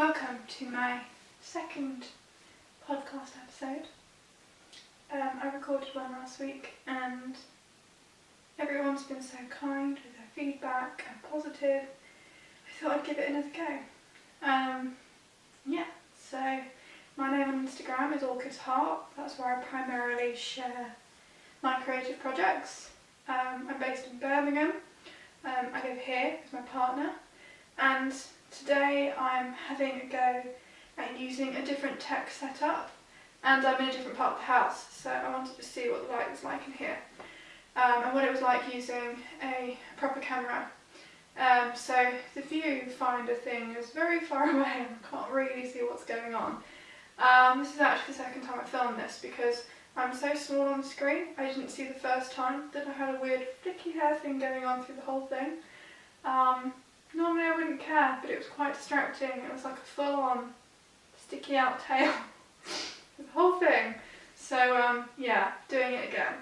Welcome to my second podcast episode. I recorded one last week and everyone's been so kind with their feedback and positive. I thought I'd give it another go. So my name on Instagram is Orchid's Heart. That's where I primarily share my creative projects. I'm based in Birmingham. I live here with my partner, and today I'm having a go at using a different tech setup, and I'm in a different part of the house, so I wanted to see what the light was like in here, and what it was like using a proper camera. So the viewfinder thing is very far away and I can't really see what's going on. This is actually the second time I filmed this because I'm so small on the screen. I didn't see the first time that I had a weird flicky hair thing going on through the whole thing. Normally I wouldn't care, but it was quite distracting. It was like a full-on sticky out tail the whole thing. So yeah, doing it again.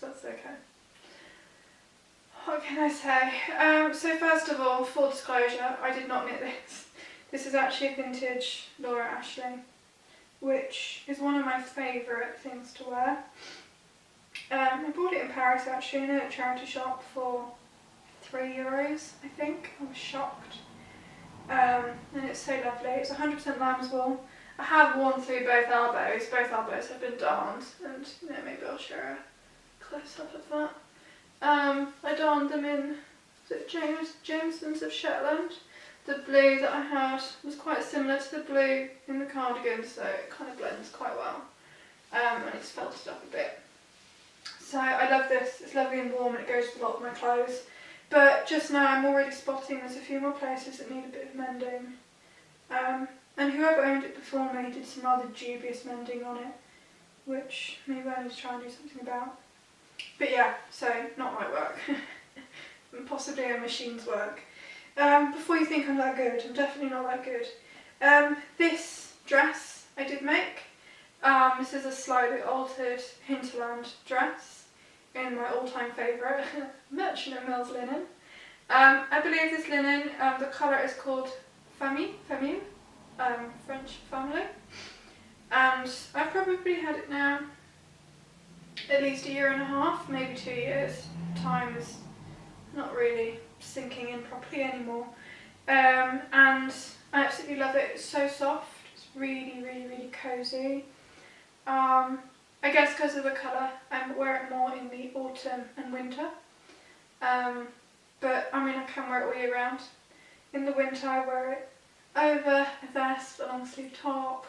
That's okay. What can I say? So first of all, full disclosure, I did not knit this. This is actually a vintage Laura Ashley, which is one of my favourite things to wear. I bought it in Paris actually in a charity shop for €3, I think. I was shocked. And it's so lovely. It's 100% lamb's wool. I have worn through both elbows. Both elbows have been darned, and maybe I'll share a close up of that. I darned them in Jameson's of Shetland. The blue that I had was quite similar to the blue in the cardigan, so it kind of blends quite well. And it's felted up a bit. So I love this. It's lovely and warm and it goes with a lot of my clothes. But just now I'm already spotting there's a few more places that need a bit of mending. And whoever owned it before me did some rather dubious mending on it, which maybe I need to try and do something about. But yeah, so not my work. Possibly a machine's work. Before you think I'm that good, I'm definitely not that good. This dress I did make. This is a slightly altered Hinterland dress in my all-time favourite, Merchant & Mills linen. I believe this linen, the colour is called Famille, French family. And I've probably had it now at least a year and a half, maybe 2 years. Time is not really sinking in properly anymore. And I absolutely love it. It's so soft. It's really, really, really cosy. I guess because of the colour, I wear it more in the autumn and winter. But I mean, I can wear it all year round. In the winter, I wear it over a vest, a long sleeve top,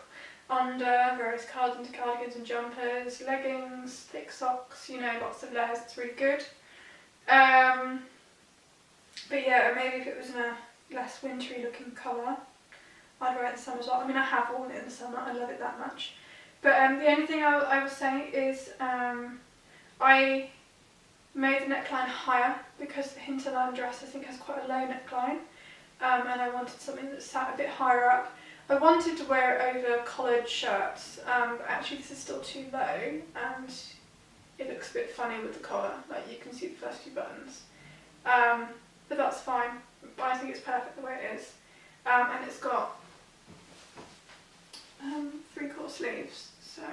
under various cardigans and jumpers, leggings, thick socks, lots of layers. It's really good. But yeah, maybe if it was in a less wintry looking colour, I'd wear it in the summer as well. I mean, I have worn it in the summer, I love it that much. But the only thing I would say is I made the neckline higher because the Hinterland dress I think has quite a low neckline, and I wanted something that sat a bit higher up. I wanted to wear it over collared shirts, but actually this is still too low and it looks a bit funny with the collar, like you can see the first few buttons. But that's fine, but I think it's perfect the way it is. And it's got 3/4 sleeves, so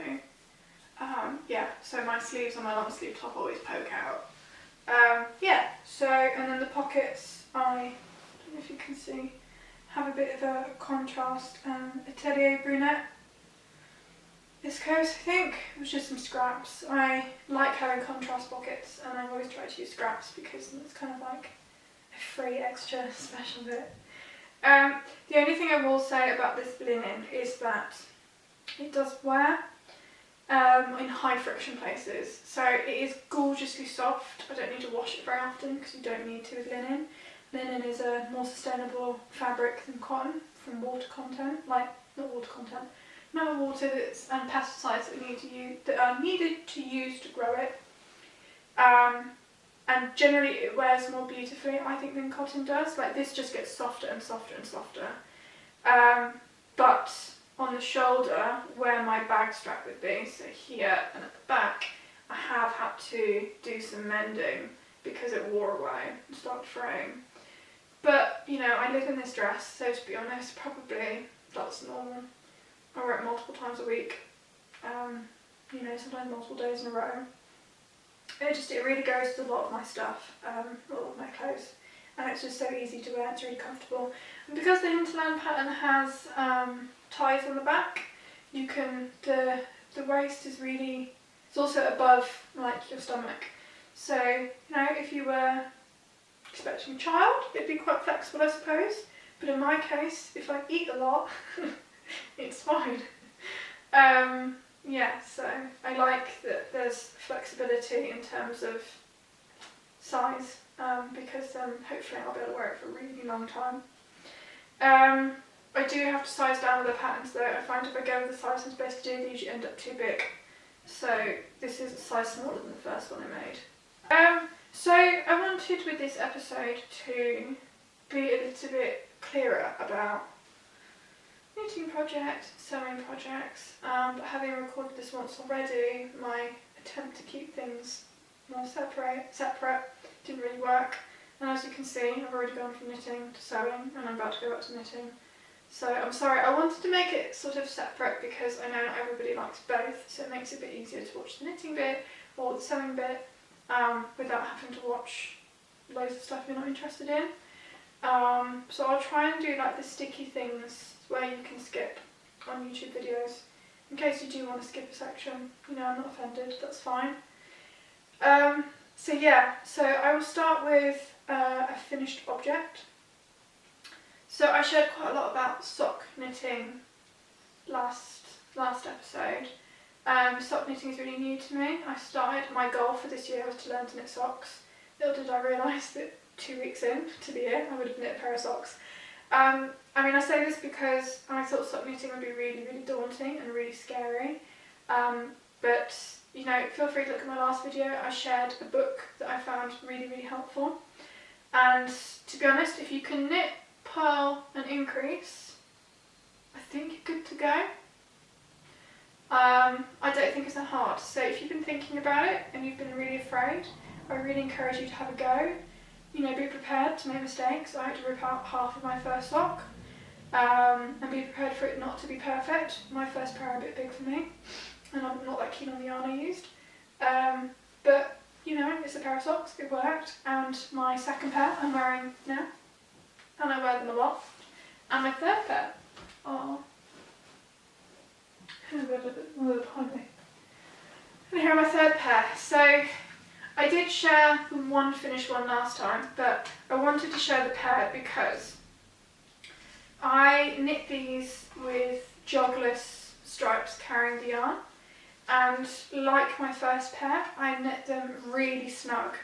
yeah, so my sleeves on my long sleeve top always poke out. Yeah, so, and then the pockets, I don't know if you can see, have a bit of a contrast Atelier brunette viscose, I think. It was just some scraps. I like having contrast pockets, and I've always tried to use scraps because it's kind of like a free extra special bit. The only thing I will say about this linen is that it does wear in high friction places. So it is gorgeously soft. I don't need to wash it very often because you don't need to with linen. Linen is a more sustainable fabric than cotton from water content, amount of water and pesticides that are needed to use to grow it. And generally it wears more beautifully, I think, than cotton does. Like this just gets softer and softer and softer. But on the shoulder, where my bag strap would be, so here and at the back, I have had to do some mending because it wore away and started fraying. But, you know, I live in this dress, so to be honest, probably that's normal. I wear it multiple times a week, you know, sometimes multiple days in a row. It really goes with a lot of my stuff, a lot of my clothes, and it's just so easy to wear, it's really comfortable. And because the Hinterland pattern has ties on the back, you can, the waist is really, it's also above like your stomach. So, you know, if you were expecting a child, it'd be quite flexible, I suppose. But in my case, if I eat a lot, it's fine. Yeah, so I like that there's flexibility in terms of size, because hopefully I'll be able to wear it for a really long time. I do have to size down with the patterns though. I find if I go with the size I'm supposed to do, they usually end up too big. So this is a size smaller than the first one I made. So I wanted with this episode to be a little bit clearer about knitting projects, sewing projects, but having recorded this once already, my attempt to keep things more separate didn't really work. And as you can see, I've already gone from knitting to sewing, and I'm about to go back to knitting. So I'm sorry, I wanted to make it sort of separate because I know not everybody likes both, so it makes it a bit easier to watch the knitting bit or the sewing bit without having to watch loads of stuff you're not interested in. So I'll try and do like the sticky things where you can skip on YouTube videos in case you do want to skip a section. You know, I'm not offended, that's fine. So yeah, so I will start with a finished object. So I shared quite a lot about sock knitting last episode. Sock knitting is really new to me. My goal for this year was to learn to knit socks. Little did I realise that 2 weeks into the year I would have knit a pair of socks. I mean, I say this because I thought sock knitting would be really, really daunting and really scary. But, you know, feel free to look at my last video. I shared a book that I found really, really helpful. And to be honest, if you can knit, purl and increase, I think you're good to go. I don't think it's that hard. So if you've been thinking about it and you've been really afraid, I really encourage you to have a go. You know, be prepared to make mistakes. I had to rip out half of my first sock, and be prepared for it not to be perfect. My first pair are a bit big for me, and I'm not that keen on the yarn I used. But, you know, it's a pair of socks, it worked, and my second pair I'm wearing now, and I wear them a lot. And my third pair are... behind me. And here are my third pair. So I did share the one finished one last time, but I wanted to share the pair because I knit these with jogless stripes carrying the yarn, and like my first pair, I knit them really snug.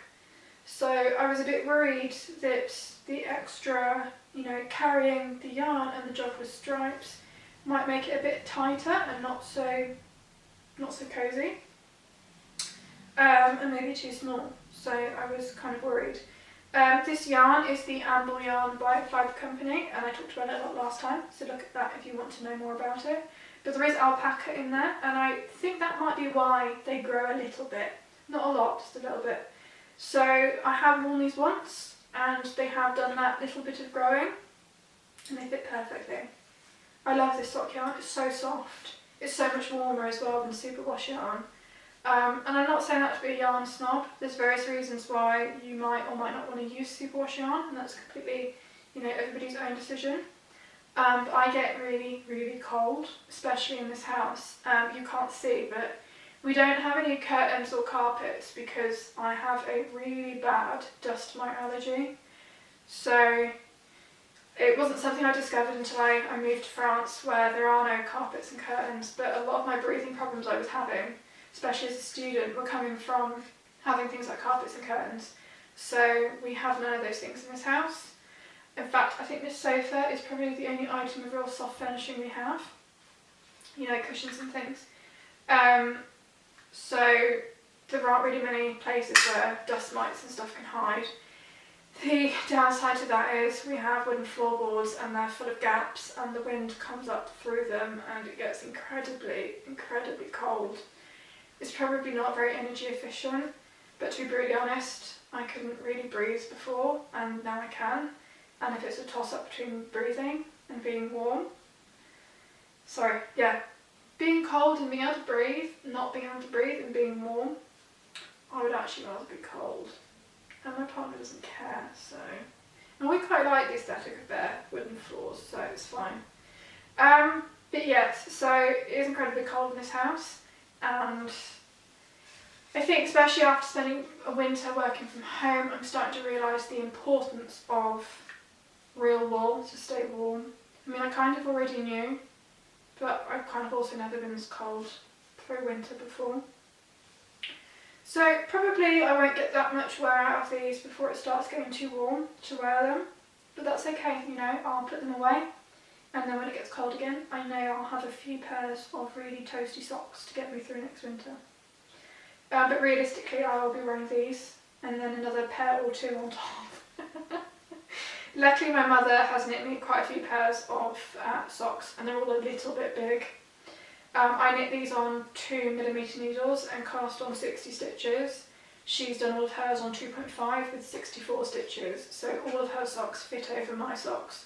So I was a bit worried that the extra, you know, carrying the yarn and the jogless stripes might make it a bit tighter and not so cosy, and maybe too small. So I was kind of worried. This yarn is the Amble yarn by Fibre company, and I talked about it a lot last time, so look at that if you want to know more about it. But there is alpaca in there, and I think that might be why they grow a little bit. Not a lot, just a little bit. So I have worn these once, and they have done that little bit of growing, and they fit perfectly. I love this sock yarn, it's so soft. It's so much warmer as well than superwash yarn. And I'm not saying that to be a yarn snob. There's various reasons why you might or might not want to use superwash yarn, and that's completely, you know, everybody's own decision. But I get really, really cold, especially in this house. You can't see, but we don't have any curtains or carpets because I have a really bad dust mite allergy. So it wasn't something I discovered until I moved to France, where there are no carpets and curtains, but a lot of my breathing problems I was having, especially as a student, were coming from having things like carpets and curtains. So we have none of those things in this house. In fact, I think this sofa is probably the only item of real soft furnishing we have. You know, cushions and things. So there aren't really many places where dust mites and stuff can hide. The downside to that is we have wooden floorboards and they're full of gaps, and the wind comes up through them and it gets incredibly, incredibly cold. It's probably not very energy efficient, but to be brutally honest, I couldn't really breathe before and now I can. and if it's a toss-up between breathing and being warm. Sorry, yeah. Being cold and being able to breathe, not being able to breathe and being warm, I would actually rather be cold. And my partner doesn't care, so... And we quite like the aesthetic of bare wooden floors, so it's fine. But yes, so it is incredibly cold in this house, and I think especially after spending a winter working from home, I'm starting to realise the importance of real wool to stay warm. I mean, I kind of already knew, but I've kind of also never been this cold through winter before. So probably I won't get that much wear out of these before it starts getting too warm to wear them, but that's okay, you know, I'll put them away, and then when it gets cold again, I know I'll have a few pairs of really toasty socks to get me through next winter. But realistically, I will be wearing these, and then another pair or two on top. Luckily, my mother has knit me quite a few pairs of socks, and they're all a little bit big. I knit these on 2mm needles and cast on 60 stitches. She's done all of hers on 2.5 with 64 stitches, so all of her socks fit over my socks,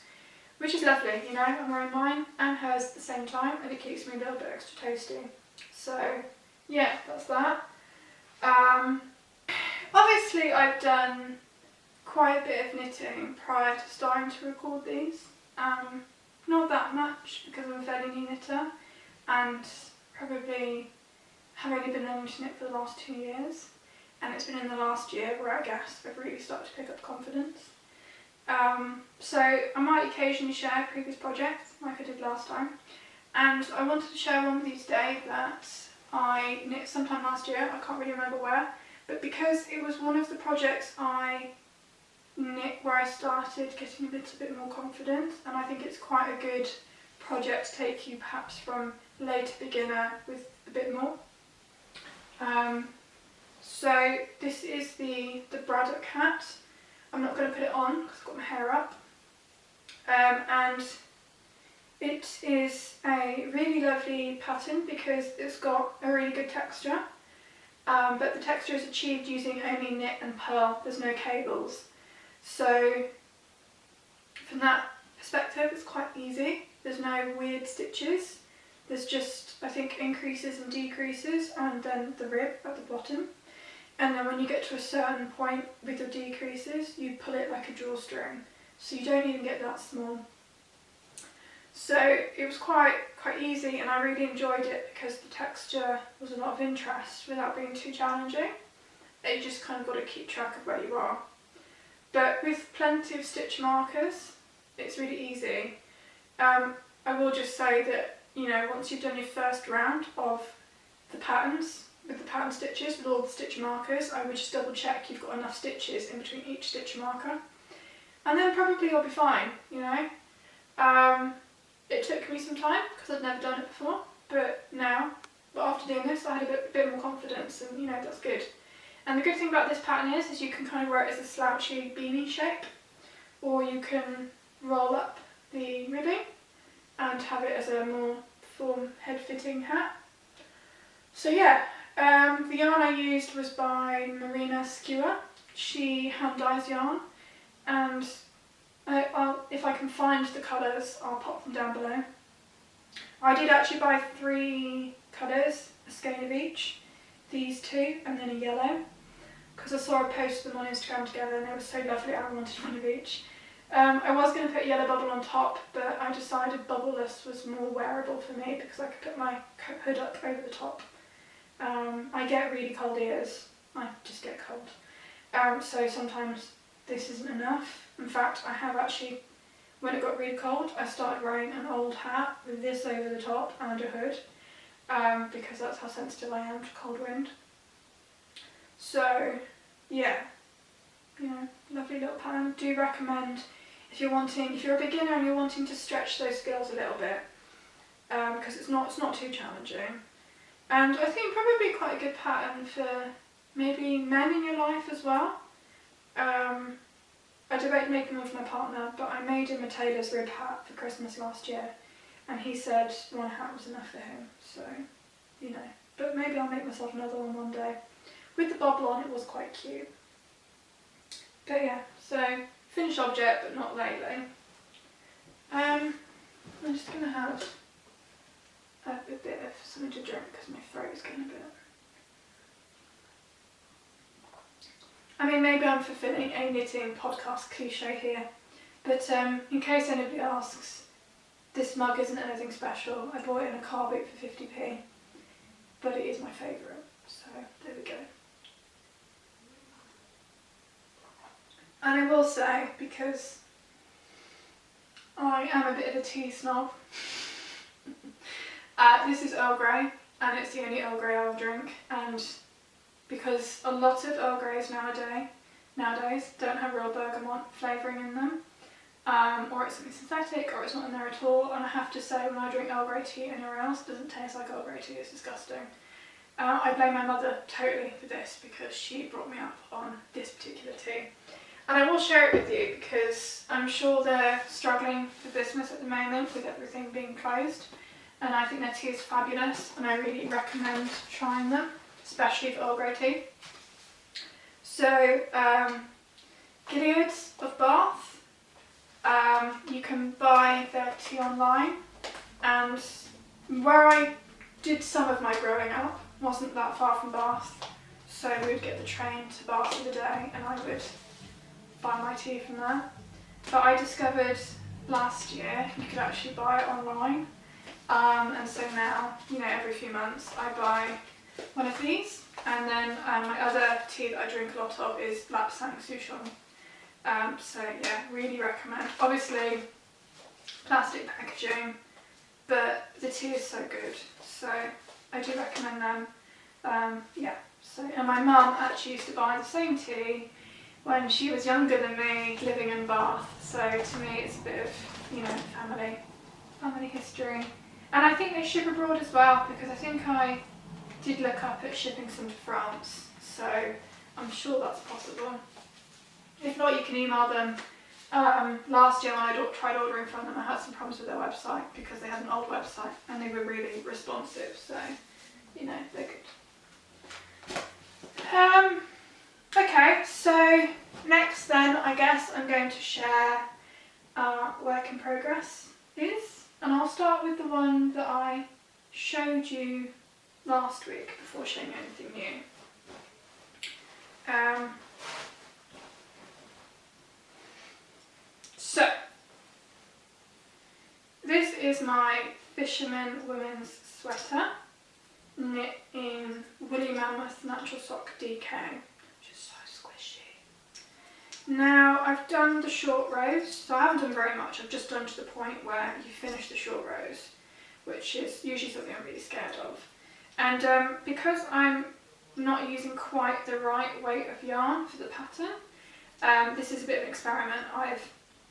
which is lovely, you know. I'm wearing mine and hers at the same time, and it keeps me a little bit extra toasty. So yeah, that's that. Obviously I've done quite a bit of knitting prior to starting to record these. Not that much because I'm a fairly new knitter, and probably have only been learning to knit for the last 2 years, and it's been in the last year where I guess I've really started to pick up confidence. So I might occasionally share previous projects like I did last time, and I wanted to share one with you today that I knit sometime last year. I can't really remember where, but because it was one of the projects I knit where I started getting a little bit more confident, and I think it's quite a good project to take you perhaps from later beginner with a bit more. So this is the Braddock Hat. I'm not going to put it on because I've got my hair up, and it is a really lovely pattern because it's got a really good texture, but the texture is achieved using only knit and purl. There's no cables, so from that perspective it's quite easy. There's no weird stitches. There's just, I think, increases and decreases, and then the rib at the bottom. And then when you get to a certain point with your decreases, you pull it like a drawstring, so you don't even get that small. So it was quite easy, and I really enjoyed it because the texture was a lot of interest without being too challenging. You just kind of got to keep track of where you are. But with plenty of stitch markers, it's really easy. I will just say that, you know, once you've done your first round of the patterns, with the pattern stitches, with all the stitch markers, I would just double check you've got enough stitches in between each stitch marker, and then probably you'll be fine, you know. It took me some time because I'd never done it before, but after doing this I had a bit more confidence, and you know, that's good. And the good thing about this pattern is you can kind of wear it as a slouchy beanie shape, or you can roll up the ribbing and have it as a more form head fitting hat. So yeah, the yarn I used was by Marina Skua. She hand dyes yarn, and if I can find the colours, I'll pop them down below. I did actually buy 3 colours, a skein of each, these 2 and then a yellow, because I saw I posted them on Instagram together and they were so lovely I wanted one of each. I was going to put yellow bubble on top, but I decided bubbleless was more wearable for me because I could put my hood up over the top. I get really cold ears, I just get cold, so sometimes this isn't enough. In fact, I have actually, when it got really cold, I started wearing an old hat with this over the top and a hood, because that's how sensitive I am to cold wind. So yeah, you know, lovely little pattern. Do recommend if you're a beginner and you're wanting to stretch those skills a little bit, because it's not too challenging. And I think probably quite a good pattern for maybe men in your life as well. I debated making one for my partner, but I made him a tailor's rib hat for Christmas last year, and he said one hat was enough for him, so, you know. But maybe I'll make myself another one day. With the bobble on, it was quite cute. But yeah, so finished object, but not lately. I'm just going to have a bit of something to drink because my throat is getting a bit... I mean, maybe I'm fulfilling a knitting podcast cliche here, but in case anybody asks, this mug isn't anything special. I bought it in a car boot for 50p, but it is my favourite, so there we go. And I will say, because I am a bit of a tea snob, this is Earl Grey, and it's the only Earl Grey I'll drink, and because a lot of Earl Greys nowadays don't have real bergamot flavouring in them, or it's something synthetic, or it's not in there at all, and I have to say when I drink Earl Grey tea anywhere else, it doesn't taste like Earl Grey tea, it's disgusting. I blame my mother totally for this because she brought me up on this particular tea. And I will share it with you because I'm sure they're struggling for business at the moment with everything being closed, and I think their tea is fabulous and I really recommend trying them, especially for Earl Grey tea. So, Gileads of Bath, you can buy their tea online, and where I did some of my growing up wasn't that far from Bath, so we would get the train to Bath for the day and I would buy my tea from there. But I discovered last year you could actually buy it online, and so now, you know, every few months I buy one of these, and then my other tea that I drink a lot of is Lapsang Souchong. So yeah, really recommend. Obviously plastic packaging, but the tea is so good, so I do recommend them. Yeah, so, and my mum actually used to buy the same tea when she was younger than me, living in Bath, so to me it's a bit of, you know, family history. And I think they ship abroad as well, because I think I did look up at shipping some to France, so I'm sure that's possible. If not, you can email them. Last year when I tried ordering from them, I had some problems with their website because they had an old website and they were really responsive, so, you know, they're good. Okay, so next then, I guess I'm going to share work in progress is, and I'll start with the one that I showed you last week before showing anything new. So, this is my Fisherman women's sweater, knit in Woolly Mammoth Natural Sock DK, which is so squishy. Now, I've done the short rows, so I haven't done very much, I've just done to the point where you finish the short rows, which is usually something I'm really scared of. And because I'm not using quite the right weight of yarn for the pattern, this is a bit of an experiment. I've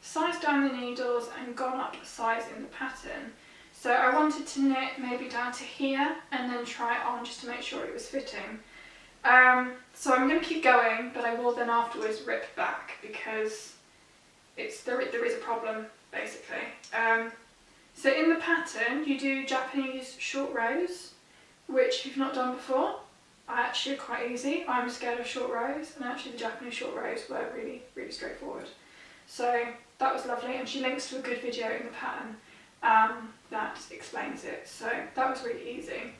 sized down the needles and gone up a size in the pattern. So I wanted to knit maybe down to here and then try it on just to make sure it was fitting. So I'm going to keep going, but I will then afterwards rip back because there is a problem basically. So in the pattern you do Japanese short rows, which if you've not done before, are actually quite easy. I'm scared of short rows, and actually the Japanese short rows were really, really straightforward. So that was lovely, and she links to a good video in the pattern that explains it, so that was really easy.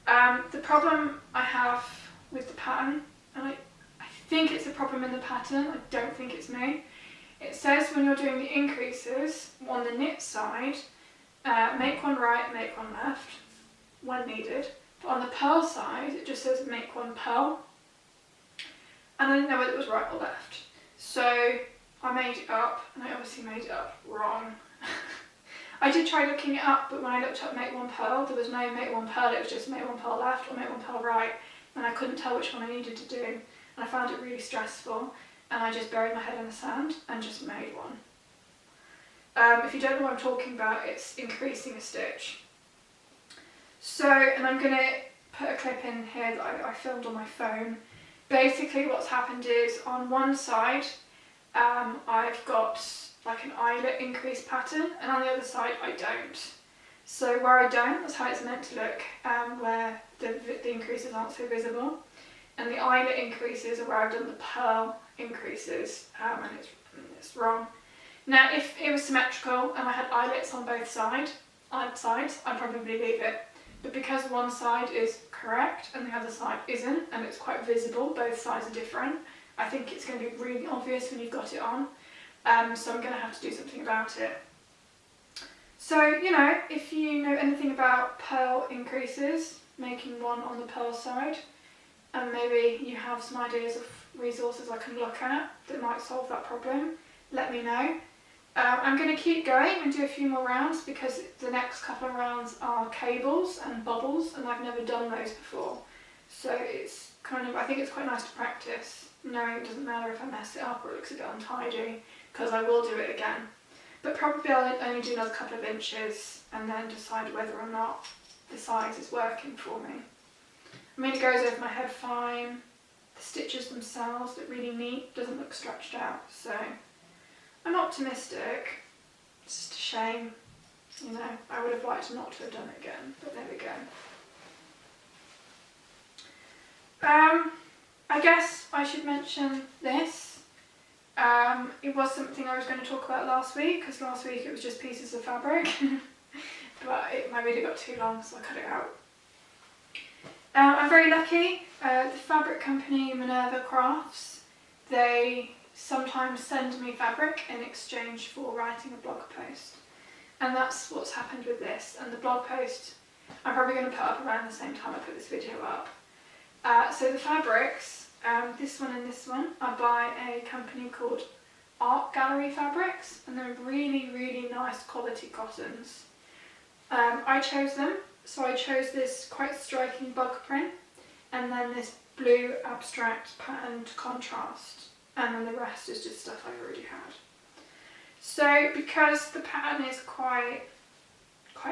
The problem I have with the pattern, and I think it's a problem in the pattern, I don't think it's me, it says when you're doing the increases on the knit side, make one right, make one left, when needed, but on the purl side it just says make one purl, and I didn't know whether it was right or left, so I made it up, and I obviously made it up wrong. I did try looking it up, but when I looked up make one purl, there was no make one purl, it was just make one purl left or make one purl right, and I couldn't tell which one I needed to do, and I found it really stressful, and I just buried my head in the sand and just made one. If you don't know what I'm talking about, it's increasing a stitch. So, and I'm going to put a clip in here that I filmed on my phone. Basically what's happened is on one side I've got like an eyelet increase pattern, and on the other side I don't. So where I don't, that's how it's meant to look, where the increases aren't so visible. and the eyelet increases are where I've done the pearl increases, and it's wrong. Now if it was symmetrical and I had eyelets on both sides, I'd probably leave it. But because one side is correct and the other side isn't, and it's quite visible, both sides are different, I think it's going to be really obvious when you've got it on. So I'm going to have to do something about it. So, you know, if you know anything about pearl increases, making one on the pearl side, and maybe you have some ideas of resources I can look at that might solve that problem, let me know. I'm going to keep going and do a few more rounds because the next couple of rounds are cables and bubbles, and I've never done those before. So it's kind of, I think it's quite nice to practice, knowing it doesn't matter if I mess it up or it looks a bit untidy, because I will do it again. But probably I'll only do another couple of inches and then decide whether or not the size is working for me. I mean, it goes over my head fine. The stitches themselves look really neat, doesn't look stretched out, so I'm optimistic. It's just a shame, you know, I would have liked not to have done it again, but there we go. I guess I should mention this. It was something I was going to talk about last week, because last week it was just pieces of fabric, but my video got too long, so I cut it out. I'm very lucky. The fabric company Minerva Crafts, they sometimes send me fabric in exchange for writing a blog post, and that's what's happened with this. And the blog post I'm probably going to put up around the same time I put this video up. So the fabrics, this one and this one, are by a company called Art Gallery Fabrics, and they're really, really nice quality cottons. I chose them, so I chose this quite striking bug print, and then this blue abstract patterned contrast, and then the rest is just stuff I already had. So because the pattern is quite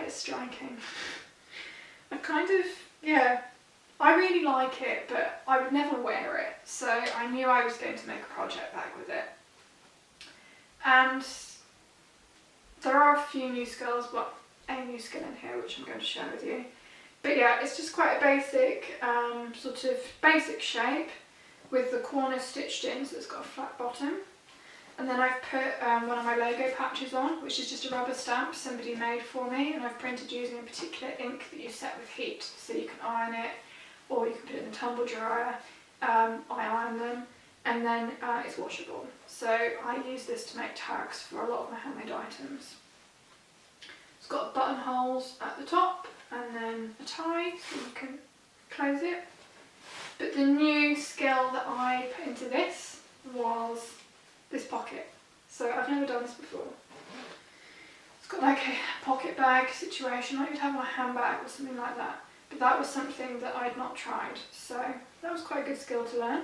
striking, I kind of, yeah, I really like it, but I would never wear it, so I knew I was going to make a project bag with it. And there are a few new skills, well, a new skill in here which I'm going to share with you. But yeah, it's just quite a basic, sort of basic shape with the corners stitched in, so it's got a flat bottom. And then I've put one of my logo patches on, which is just a rubber stamp somebody made for me, and I've printed using a particular ink that you set with heat, so you can iron it, or you can put it in the tumble dryer. I iron them, and then it's washable. So I use this to make tags for a lot of my handmade items. It's got buttonholes at the top, and then a tie so you can close it. But the new skill that I put into this was this pocket. So I've never done this before. It's got like a pocket bag situation, like you'd have on a handbag or something like that. But that was something that I'd not tried, so that was quite a good skill to learn.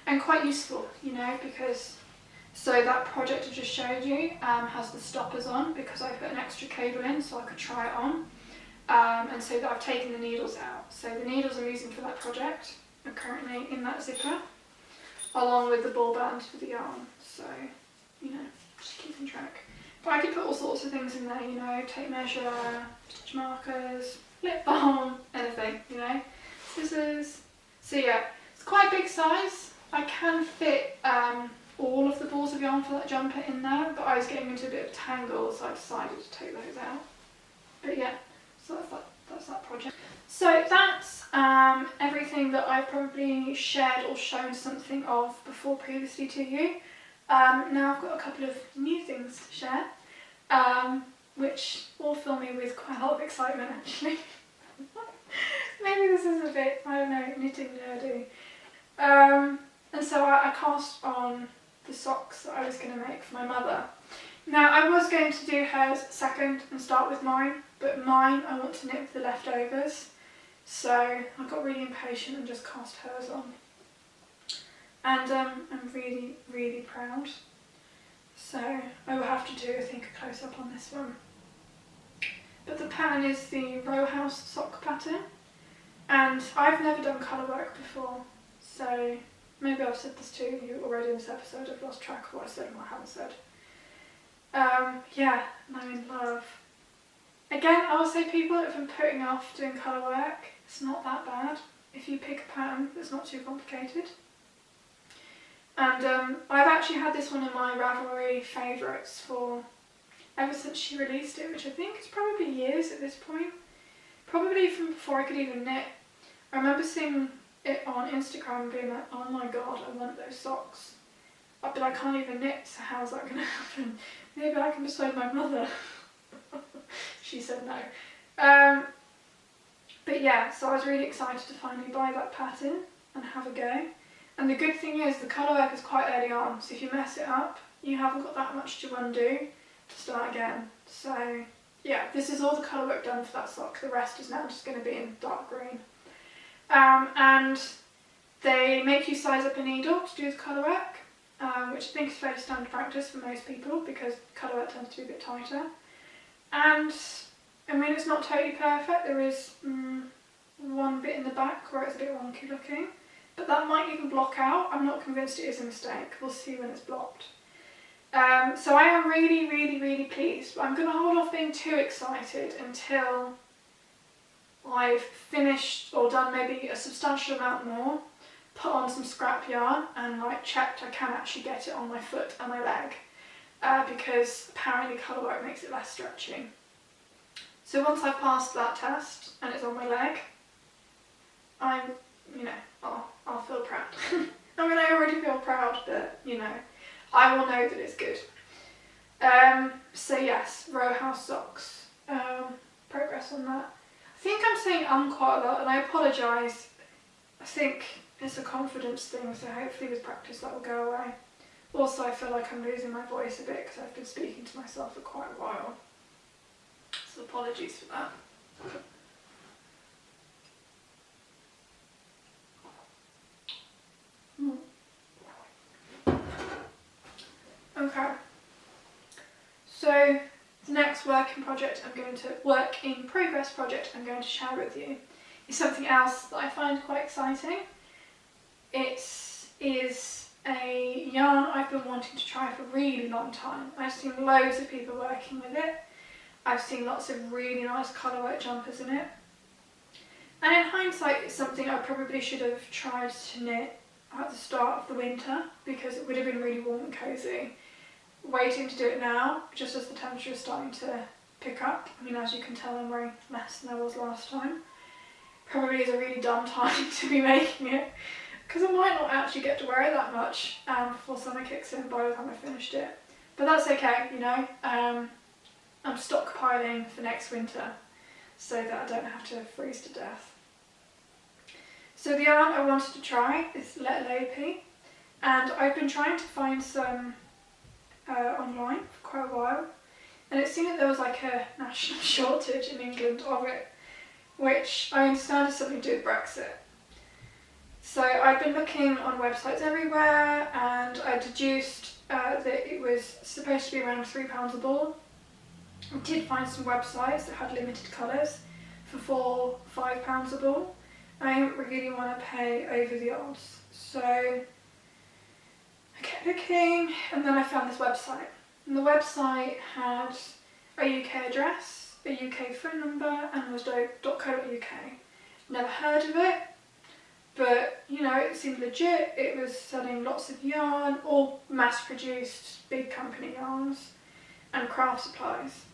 And quite useful, you know, because, so that project I just showed you has the stoppers on because I put an extra cable in so I could try it on. And so that I've taken the needles out. So the needles I'm using for that project are currently in that zipper, along with the ball band for the yarn. So, you know, just keeping track. But I could put all sorts of things in there, you know, tape measure, stitch markers, lip balm, anything, you know, scissors. So yeah, it's quite a big size. I can fit all of the balls of yarn for that jumper in there, but I was getting into a bit of a tangle, so I decided to take those out. But yeah, so that's that project. So that's everything that I've probably shared or shown something of before previously to you. Now I've got a couple of new things to share, which all fill me with quite a lot of excitement actually. Maybe this is a bit, I don't know, knitting nerdy. And so I cast on the socks that I was going to make for my mother. Now I was going to do hers second and start with mine, but mine I want to knit with the leftovers. So I got really impatient and just cast hers on. And I'm really, really proud. So I will have to do, I think, a close-up on this one. But the pattern is the Rowhouse sock pattern. And I've never done colour work before, so maybe I've said this to you already in this episode. I've lost track of what I said and what I haven't said. Yeah, and I'm in love. Again, I will say people that have been putting off doing colour work, it's not that bad. if you pick a pattern that's not too complicated. And I've actually had this one in my Ravelry favourites for ever since she released it, which I think is probably years at this point. Probably from before I could even knit. I remember seeing it on Instagram and being like, oh my god, I want those socks. But I can't even knit, so how's that going to happen? Maybe I can persuade my mother. She said no. But yeah, so I was really excited to finally buy that pattern and have a go. And the good thing is the colour work is quite early on, so if you mess it up, you haven't got that much to undo to start again. So yeah, this is all the colour work done for that sock. The rest is now just going to be in dark green. And they make you size up a needle to do the colour work, which I think is fairly standard practice for most people because colour work tends to be a bit tighter. And I mean, it's not totally perfect. There is one bit in the back where it's a bit wonky looking, but that might even block out. I'm not convinced it is a mistake. We'll see when it's blocked. So I am really, really, really pleased. But I'm going to hold off being too excited until I've finished or done maybe a substantial amount more, put on some scrap yarn and like checked I can actually get it on my foot and my leg, because apparently colour work makes it less stretchy. So once I've passed that test and it's on my leg, I'm, you know, I'll feel proud. I mean, I already feel proud, but you know, I will know that it's good. So yes, Rowhouse socks. Progress on that. I think I'm saying quite a lot, and I apologise. I think it's a confidence thing, so hopefully with practice that will go away. Also, I feel like I'm losing my voice a bit because I've been speaking to myself for quite a while. So apologies for that. Okay. So the next work in progress I'm going to share with you is something else that I find quite exciting. It is a yarn I've been wanting to try for a really long time. I've seen loads of people working with it. I've seen lots of really nice colourwork jumpers in it. And in hindsight, it's something I probably should have tried to knit at the start of the winter because it would have been really warm and cosy. Waiting to do it now, just as the temperature is starting to pick up. I mean, as you can tell, I'm wearing less than I was last time. Probably is a really dumb time to be making it because I might not actually get to wear it that much before summer kicks in by the time I finished it. But that's okay, you know. I'm stockpiling for next winter so that I don't have to freeze to death. So the yarn I wanted to try is Ep.2, and I've been trying to find some online for quite a while, and it seemed that there was like a national shortage in England of it, which I understand has something to do with Brexit. So I've been looking on websites everywhere, and I deduced that it was supposed to be around £3 a ball. I did find some websites that had limited colours for £4-5 a ball. I didn't really want to pay over the odds, so I kept looking, and then I found this website. And the website had a UK address, a UK phone number, and was .co.uk. Never heard of it, but you know, it seemed legit. It was selling lots of yarn, all mass-produced big company yarns, and craft supplies.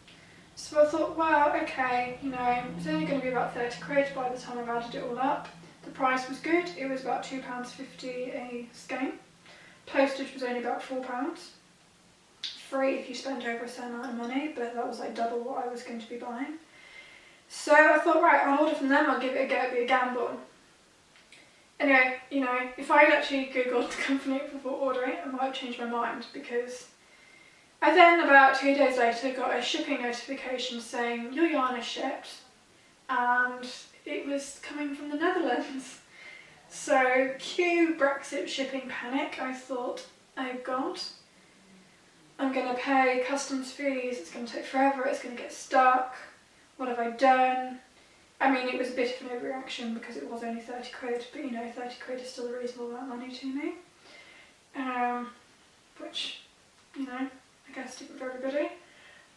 So I thought, well, okay, you know, it's only going to be about 30 quid by the time I've added it all up. The price was good. It was about £2.50 a skein. Postage was only about £4. Free if you spend over a certain amount of money, but that was like double what I was going to be buying. So I thought, right, I'll order from them, I'll give it a go, it'll be a gamble. Anyway, you know, if I'd actually googled the company before ordering, I might have changed my mind, because I then, about 2 days later, got a shipping notification saying your yarn is shipped, and it was coming from the Netherlands. So, cue Brexit shipping panic. I thought, oh god, I'm going to pay customs fees, it's going to take forever, it's going to get stuck, what have I done? I mean, it was a bit of an overreaction because it was only 30 quid, but you know, 30 quid is still a reasonable amount of money to me. Which, you know, I guess different for everybody.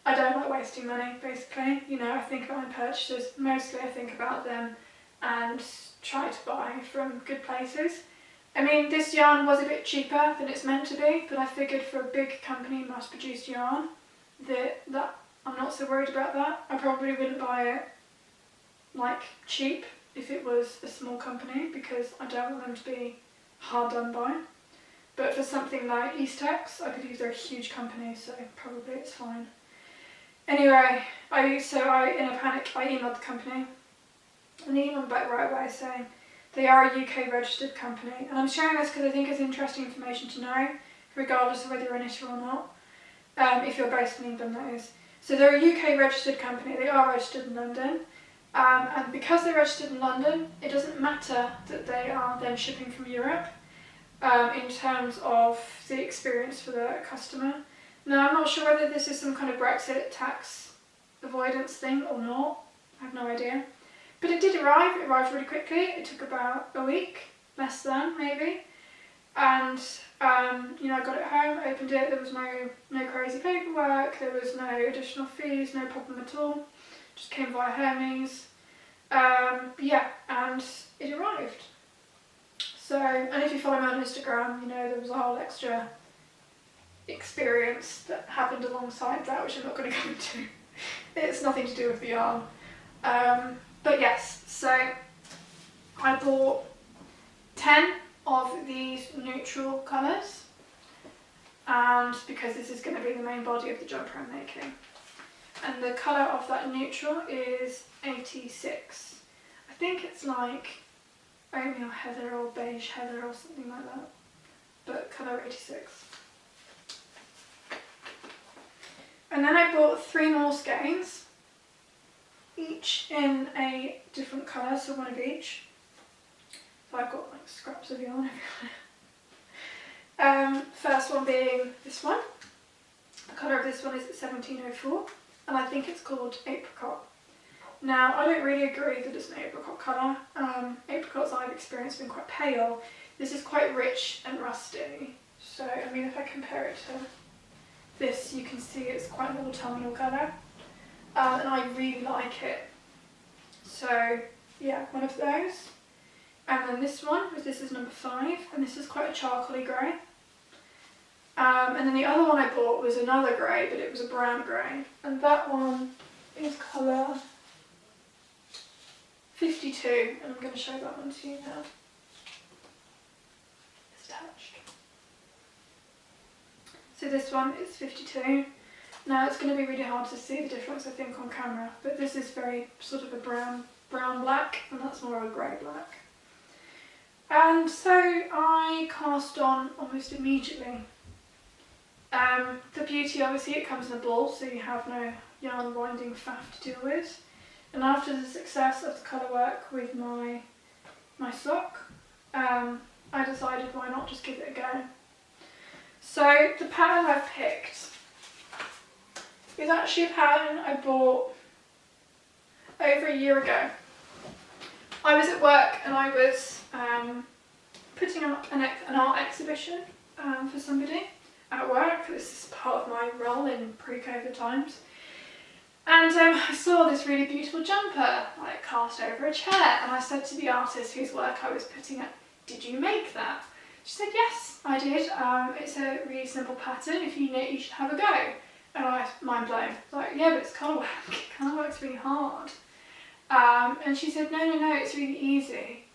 I don't like wasting money, basically. You know, I think about my purchases, mostly I think about them and try to buy from good places. I mean, this yarn was a bit cheaper than it's meant to be, but I figured for a big company mass-produced yarn that I'm not so worried about that. I probably wouldn't buy it like cheap if it was a small company, because I don't want them to be hard done by. But for something like Eastex, I could use they're a huge company, so probably it's fine. Anyway, in a panic, I emailed the company, and they emailed back right away saying they are a UK registered company. And I'm sharing this because I think it's interesting information to know, regardless of whether you're an knitter or not, if you're based in England, that is. So they're a UK registered company, they are registered in London. And because they're registered in London, it doesn't matter that they are then shipping from Europe in terms of the experience for the customer. Now, I'm not sure whether this is some kind of Brexit tax avoidance thing or not. I have no idea. But it did arrive. It arrived really quickly. It took about a week, less than maybe. And I got it home, opened it. There was no crazy paperwork. There was no additional fees, no problem at all. Just came via Hermes. And it arrived. So, and if you follow me on Instagram, there was a whole extra experience that happened alongside that, which I'm not going to go into. It's nothing to do with the yarn. But yes, so I bought 10 of these neutral colours, and because this is going to be the main body of the jumper I'm making. And the colour of that neutral is 86. I think it's like oatmeal heather or beige heather or something like that, but colour 86. And then I bought 3 more skeins, each in a different colour, so one of each. So I've got like scraps of yarn everywhere. First one being this one. The colour of this one is 1704, and I think it's called Apricot. Now, I don't really agree that it's an apricot colour. Apricots I've experienced have been quite pale. This is quite rich and rusty. So, I mean, if I compare it to this, you can see it's quite an autumnal colour. And I really like it. So, yeah, one of those. And then this one, this is number 5, and this is quite a charcoaly grey. And then the other one I bought was another grey, but it was a brown grey. And that one is colour 52, and I'm going to show that one to you now. It's attached. So this one is 52. Now it's going to be really hard to see the difference, I think, on camera, but this is very sort of a brown black, and that's more of a grey black. And so I cast on almost immediately. The beauty, obviously, it comes in a ball, so you have no yarn winding faff to deal with. And after the success of the colour work with my sock, I decided why not just give it a go. So the pattern I've picked is actually a pattern I bought over a year ago. I was at work and I was putting up an art exhibition for somebody at work. This is part of my role in pre-COVID times. And I saw this really beautiful jumper like cast over a chair, and I said to the artist whose work I was putting up, "Did you make that?" She said, "Yes, I did. It's a really simple pattern. If you knit, you should have a go." And I was mind blown. I was like, "Yeah, but it's colour work. Colour work's really hard." And she said, no, it's really easy.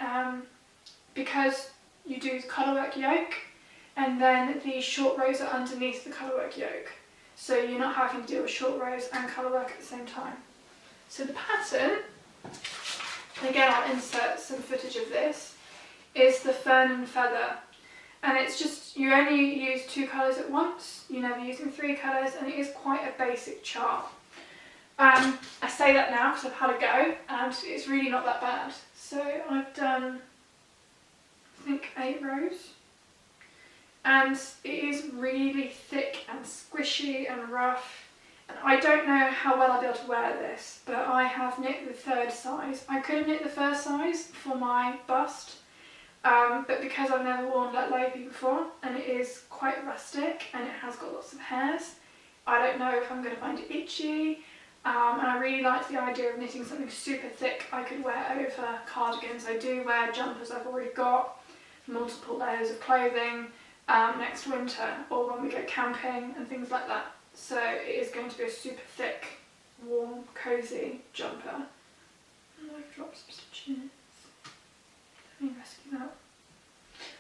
Because you do the colour work yoke, and then the short rows are underneath the colour work yoke. So you're not having to deal with short rows and colour work at the same time. So the pattern, and again I'll insert some footage of this, is the Fern and Feather. And it's just, you only use 2 colours at once, you're never using 3 colours, and it is quite a basic chart. I say that now because I've had a go, and it's really not that bad. So I've done, I think, 8 rows. And it is really thick and squishy and rough. And I don't know how well I'll be able to wear this, but I have knit the 3rd size. I could have knit the 1st size for my bust, but because I've never worn Let Lobe before, and it is quite rustic and it has got lots of hairs, I don't know if I'm going to find it itchy. and I really liked the idea of knitting something super thick I could wear over cardigans. I do wear jumpers I've already got, multiple layers of clothing next winter, or when we go camping and things like that. So it is going to be a super thick, warm, cosy jumper. And I've dropped some stitches. Let me rescue that.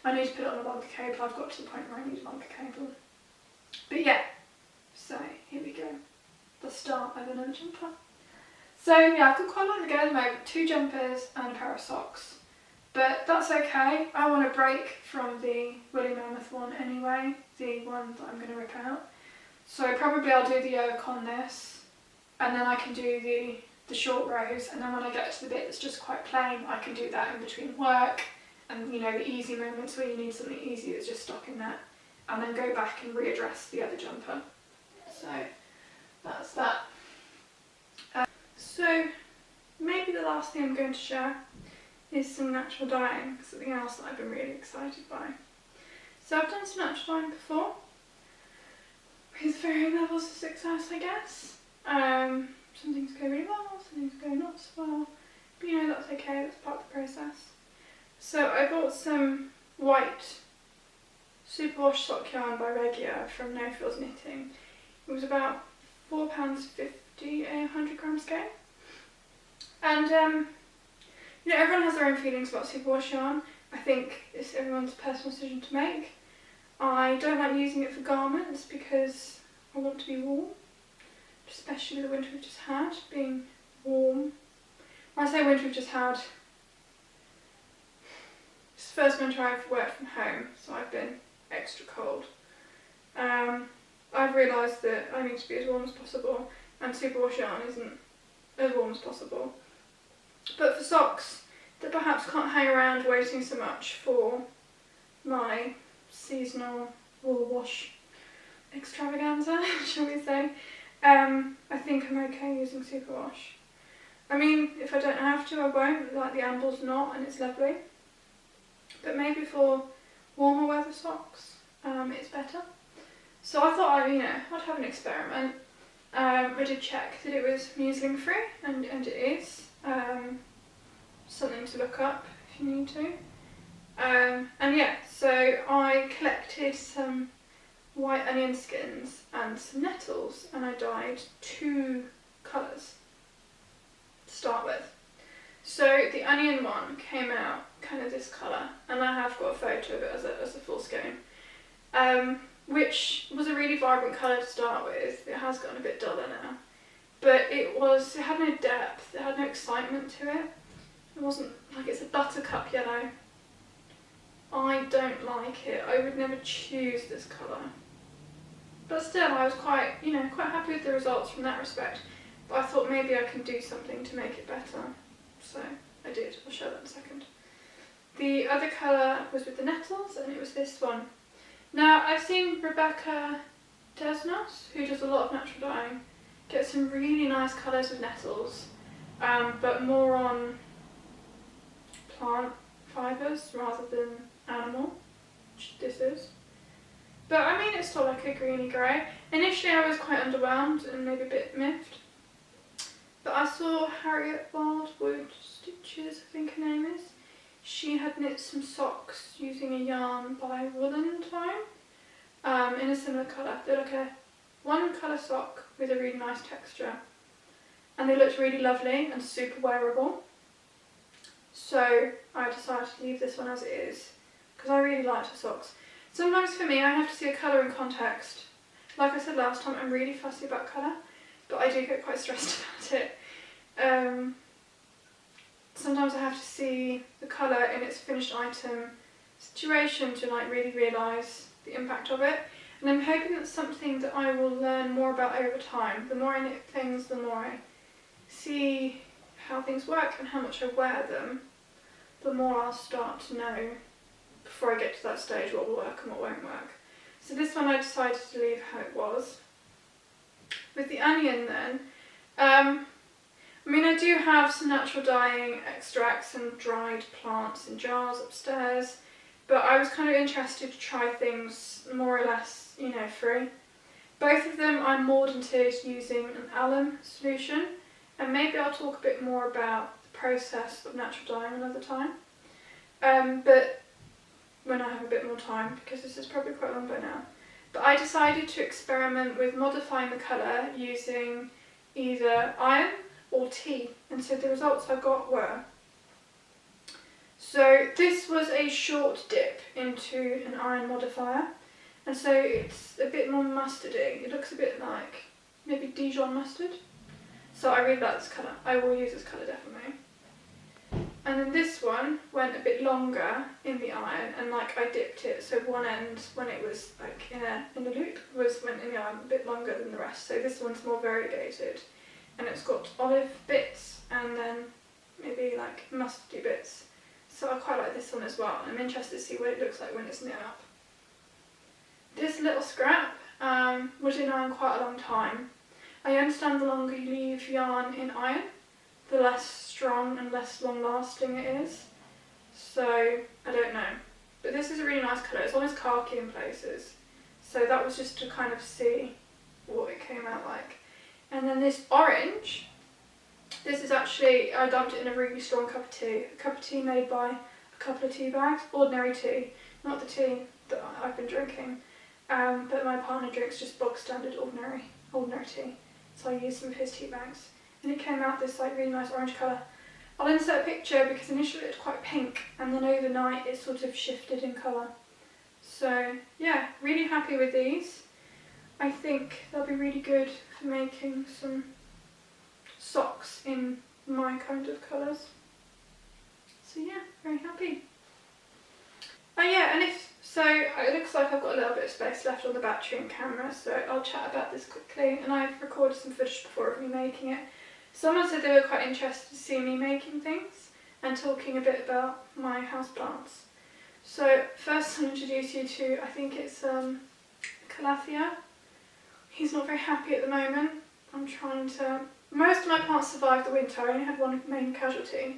I need to put it on a longer cable. I've got to the point where I need a longer cable. But yeah, so here we go. The start of another jumper. So yeah, I've got quite a lot to go at the moment. 2 jumpers and a pair of socks. But that's okay. I want to break from the woolly mammoth one anyway, the one that I'm going to rip out. So probably I'll do the yoke on this, and then I can do the short rows, and then when I get to the bit that's just quite plain, I can do that in between work and, you know, the easy moments where you need something easy that's just stocking that, and then go back and readdress the other jumper. So that's that. So maybe the last thing I'm going to share is some natural dyeing, something else that I've been really excited by. So I've done some natural dyeing before, with varying levels of success, I guess. Some things go really well, some things go not so well, but you know, that's okay, that's part of the process. So I bought some white superwash sock yarn by Regia from No Frills Knitting. It was about £4.50 a 100 gram scale. And you know, everyone has their own feelings about superwash yarn. I think it's everyone's personal decision to make. I don't like using it for garments because I want to be warm, especially the winter we've just had, being warm. When I say winter we've just had, it's the first winter I've worked from home, so I've been extra cold. I've realised that I need to be as warm as possible, and superwash yarn isn't as warm as possible. But for socks that perhaps can't hang around waiting so much for my seasonal wool wash extravaganza, shall we say, I think I'm okay using superwash. I mean, if I don't have to, I won't, like the Amble's not, and it's lovely. But maybe for warmer weather socks, it's better. So I thought I'd have an experiment. I did check that it was muesling free, and it is. Something to look up if you need to. And yeah, so I collected some white onion skins and some nettles, and I dyed 2 colours to start with. So the onion one came out kind of this colour, and I have got a photo of it as a full skein, which was a really vibrant colour to start with. It has gotten a bit duller now, but it had no depth, it had no excitement to it. It wasn't like, it's a buttercup yellow. I don't like it. I would never choose this colour. But still, I was quite happy with the results from that respect. But I thought maybe I can do something to make it better. So I did. I'll show that in a second. The other colour was with the nettles, and it was this one. Now, I've seen Rebecca Desnos, who does a lot of natural dyeing, get some really nice colours with nettles, but more on plant fibres rather than animal, which this is. But I mean, it's still like a greeny grey. Initially I was quite underwhelmed and maybe a bit miffed, but I saw Harriet Wildwood Stitches, I think her name is. She had knit some socks using a yarn by Woolen Time, in a similar colour. They're like a 1 colour sock with a really nice texture, and they looked really lovely and super wearable. So I decided to leave this one as it is, because I really liked her socks. Sometimes for me I have to see a colour in context. Like I said last time, I'm really fussy about colour, but I do get quite stressed about it. Sometimes I have to see the colour in its finished item situation to like really realise the impact of it. And I'm hoping that's something that I will learn more about over time. The more I knit things, the more I see how things work and how much I wear them, the more I'll start to know, before I get to that stage, what will work and what won't work. So this one I decided to leave how it was. With the onion then, I mean, I do have some natural dyeing extracts and dried plants in jars upstairs, but I was kind of interested to try things more or less, free. Both of them I'm mordanted using an alum solution, and maybe I'll talk a bit more about the process of natural dyeing another time. But when I have a bit more time, because this is probably quite long by now. But I decided to experiment with modifying the colour using either iron or tea, and so the results I got were. So this was a short dip into an iron modifier, and so it's a bit more mustardy. It looks a bit like maybe Dijon mustard. So I really like this colour. I will use this colour definitely. And then this one went a bit longer in the iron, and like I dipped it, so one end when it was like in the loop went in the iron a bit longer than the rest. So this one's more variegated, and it's got olive bits and then maybe like mustardy bits. So I quite like this one as well. I'm interested to see what it looks like when it's knit up. This little scrap was in iron quite a long time. I understand the longer you leave yarn in iron, the less strong and less long lasting it is. So I don't know. But this is a really nice colour. It's almost khaki in places. So that was just to kind of see what it came out like. And then this orange, this is actually, I dumped it in a really strong cup of tea. A cup of tea made by a couple of tea bags, ordinary tea, not the tea that I've been drinking. But my partner drinks just bog standard ordinary tea. So I used some of his tea bags. And it came out this like really nice orange colour. I'll insert a picture because initially it was quite pink, and then overnight it sort of shifted in colour. So yeah, really happy with these. I think they'll be really good for making some socks in my kind of colours. So yeah, very happy. Oh yeah, and it looks like I've got a little bit of space left on the battery and camera, so I'll chat about this quickly. And I've recorded some footage before of me making it. Someone said they were quite interested to see me making things and talking a bit about my houseplants. So first I'll introduce you to, I think it's Calathea. He's not very happy at the moment. Most of my plants survived the winter. I only had one main casualty.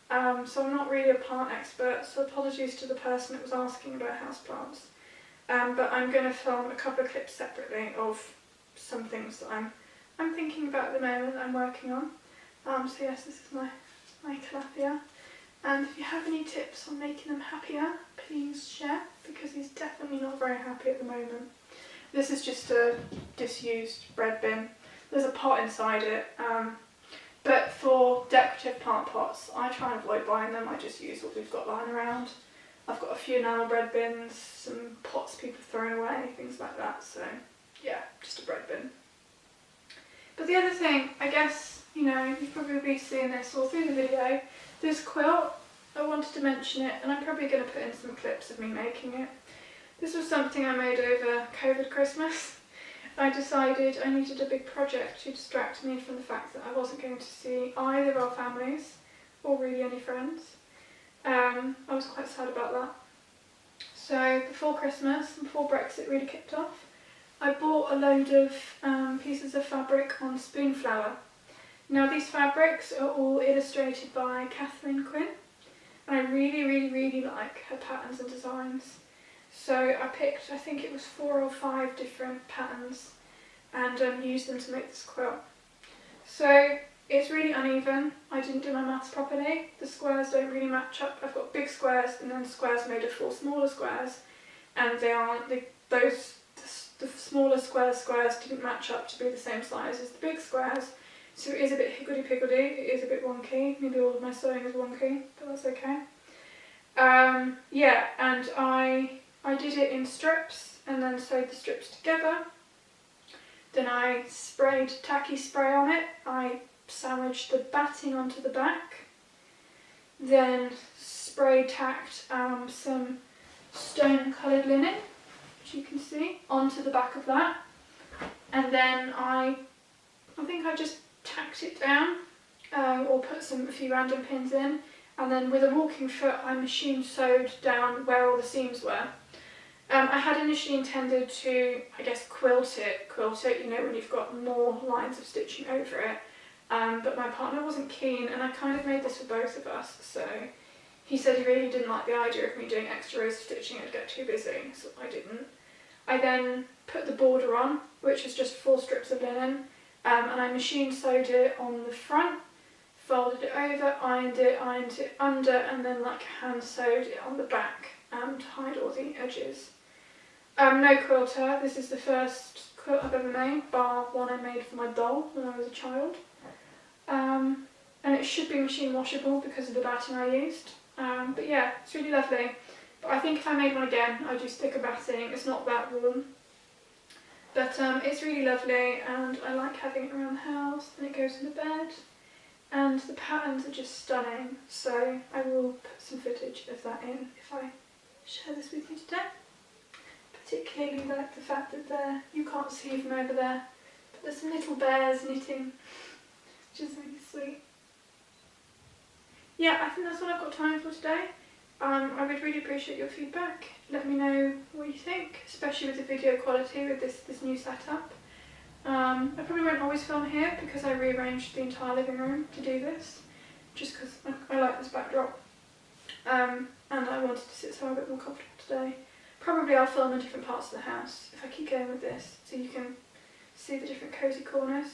So I'm not really a plant expert, so apologies to the person that was asking about houseplants. But I'm going to film a couple of clips separately of some things that I'm thinking about at the moment that I'm working on. So yes, this is my Calathea. And if you have any tips on making them happier, please share, because he's definitely not very happy at the moment. This is just a disused bread bin. There's a pot inside it. But for decorative plant pots, I try and avoid buying them. I just use what we've got lying around. I've got a few enamel bread bins, some pots people have thrown away, things like that. So yeah, just a bread bin. But the other thing, I guess, you've probably been seeing this all through the video. This quilt, I wanted to mention it, and I'm probably going to put in some clips of me making it. This was something I made over COVID Christmas. I decided I needed a big project to distract me from the fact that I wasn't going to see either of our families or really any friends. I was quite sad about that. So before Christmas, before Brexit really kicked off, I bought a load of pieces of fabric on Spoonflower. Now these fabrics are all illustrated by Katherine Quinn, and I really like her patterns and designs. So I picked, I think it was 4 or 5 different patterns, and used them to make this quilt. So it's really uneven. I didn't do my maths properly. The squares don't really match up. I've got big squares and then squares made of 4 smaller squares, and the smaller squares didn't match up to be the same size as the big squares. So it is a bit higgledy-piggledy, it is a bit wonky. Maybe all of my sewing is wonky, but that's okay. Yeah, and I did it in strips and then sewed the strips together. Then I sprayed tacky spray on it. I sandwiched the batting onto the back. Then spray tacked some stone coloured linen, which you can see, onto the back of that. And then I think I just tacked it down, or put a few random pins in, and then with a walking foot I machine sewed down where all the seams were. I had initially intended to, I guess, quilt it, when you've got more lines of stitching over it, but my partner wasn't keen, and I kind of made this for both of us, so he said he really didn't like the idea of me doing extra rows of stitching. I'd get too busy, so I didn't. I then put the border on, which is just 4 strips of linen, and I machine sewed it on the front, folded it over, ironed it under, and then like hand sewed it on the back to hide all the edges. No quilter. This is the first quilt I've ever made, bar one I made for my doll when I was a child. And it should be machine washable because of the batting I used. But yeah, it's really lovely. But I think if I made one again, I'd use thicker batting. It's not that warm. But it's really lovely, and I like having it around the house, and it goes in the bed. And the patterns are just stunning, so I will put some footage of that in if I share this with you today. Particularly like the fact that you can't see them over there, but there's some little bears knitting, which is really sweet. Yeah, I think that's all I've got time for today. I would really appreciate your feedback. Let me know what you think, especially with the video quality with this new setup. I probably won't always film here because I rearranged the entire living room to do this, just because I like this backdrop, and I wanted to sit somewhere a bit more comfortable today. Probably I'll film in different parts of the house if I keep going with this, so you can see the different cosy corners.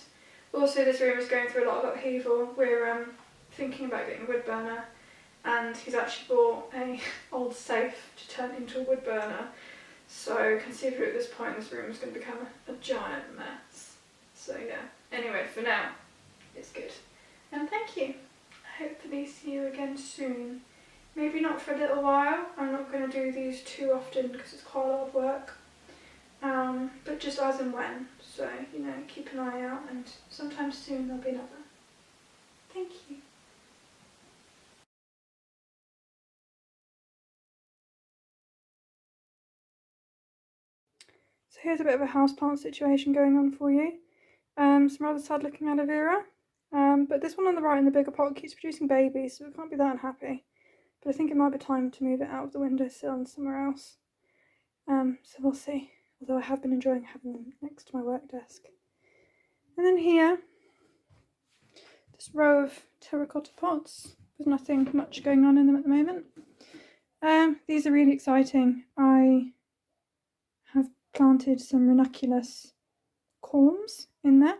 Also, this room is going through a lot of upheaval. We're thinking about getting a wood burner, and he's actually bought a old safe to turn into a wood burner. So consider at this point this room is going to become a giant mess. So yeah, anyway, for now, it's good. And thank you. I hopefully see you again soon. Maybe not for a little while. I'm not going to do these too often because it's quite a lot of work. But just as and when. So, you know, keep an eye out, and sometime soon there'll be another. Thank you. So here's a bit of a houseplant situation going on for you. Some rather sad looking aloe vera. But this one on the right in the bigger pot keeps producing babies, so we can't be that unhappy. But I think it might be time to move it out of the windowsill and somewhere else. So we'll see. Although I have been enjoying having them next to my work desk. And then here, this row of terracotta pots with nothing much going on in them at the moment. These are really exciting. I have planted some ranunculus corms in there.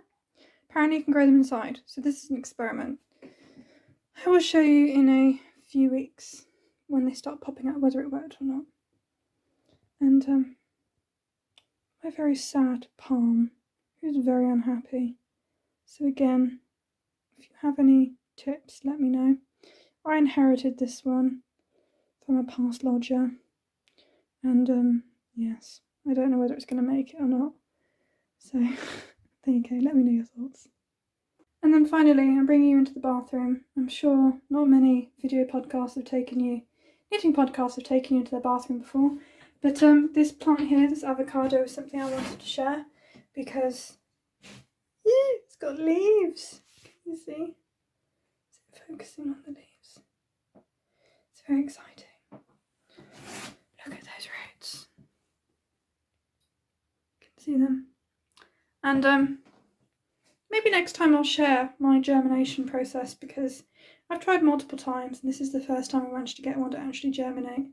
Apparently you can grow them inside, so this is an experiment. I will show you in a few weeks when they start popping out whether it worked or not. And my very sad palm, who's very unhappy. So again, if you have any tips, let me know. I inherited this one from a past lodger, and yes, I don't know whether it's going to make it or not. So there you go, let me know your thoughts. And then finally, I'm bringing you into the bathroom. I'm sure not many knitting podcasts have taken you into their bathroom before. But this plant here, this avocado, is something I wanted to share because it's got leaves. Can you see? Is it focusing on the leaves? It's very exciting. Look at those roots. You can see them. And maybe next time I'll share my germination process because I've tried multiple times and this is the first time I managed to get one to actually germinate.